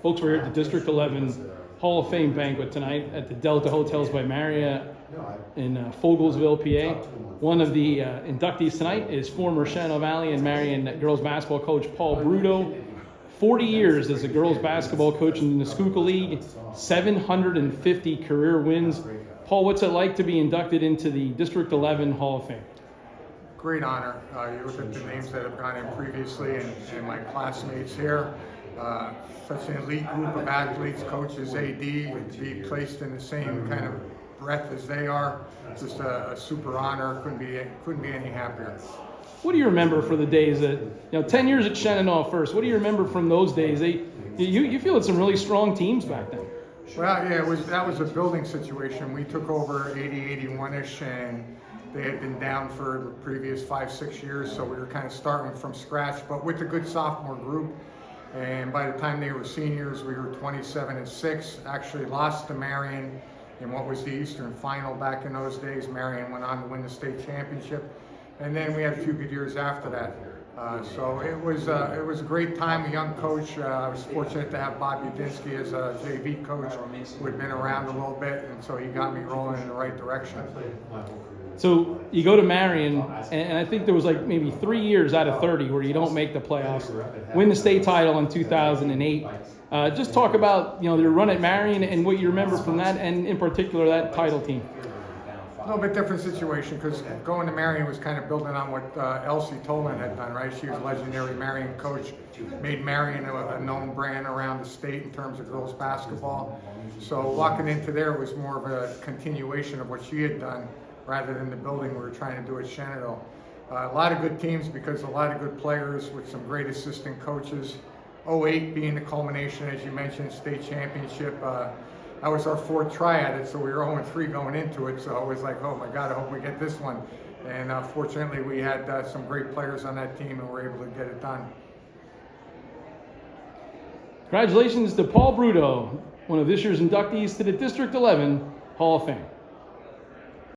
Folks, we're here at the District 11 Hall of Fame banquet tonight at the Delta Hotels by Marriott in Fogelsville, PA. One of the inductees tonight is former Shenandoah Valley and Marion girls basketball coach Paul Brutto. 40 years as a girls basketball coach in the Schuylkill League, 750 career wins. Paul, what's it like to be inducted into the District 11 Hall of Fame? Great honor. You look at the names that have gone in previously and my classmates here. Such an elite group of athletes, coaches, AD, to be placed in the same kind of breath as they are. Just a super honor. Couldn't be any happier. What do you remember for the days that, 10 years at Shenandoah first, what do you remember from those days? You fielded some really strong teams back then. Well, yeah, that was a building situation. We took over 80, 81-ish, and they had been down for the previous 5-6 years, so we were kind of starting from scratch, but with a good sophomore group. And by the time they were seniors, we were 27-6. Actually lost to Marion in what was the Eastern Final back in those days. Marion went on to win the state championship, and then we had a few good years after that. So it was a great time. A young coach. I was fortunate to have Bob Udinsky as a JV coach who had been around a little bit, and so he got me rolling in the right direction. So you go to Marion, and I think there was like maybe 3 years out of 30 where you don't make the playoffs, win the state title in 2008. Just talk about your run at Marion and what you remember from that, and in particular that title team. A little bit different situation because going to Marion was kind of building on what Elsie Tolan had done, right? She was a legendary Marion coach, made Marion a known brand around the state in terms of girls basketball. So walking into there was more of a continuation of what she had done rather than the building we were trying to do at Shenandoah. A lot of good teams because a lot of good players with some great assistant coaches. 08 being the culmination, as you mentioned, state championship. That was our fourth try at it, so we were 0-3 going into it. So I was like, oh my God, I hope we get this one. And fortunately, we had some great players on that team and were able to get it done. Congratulations to Paul Brutto, one of this year's inductees to the District 11 Hall of Fame.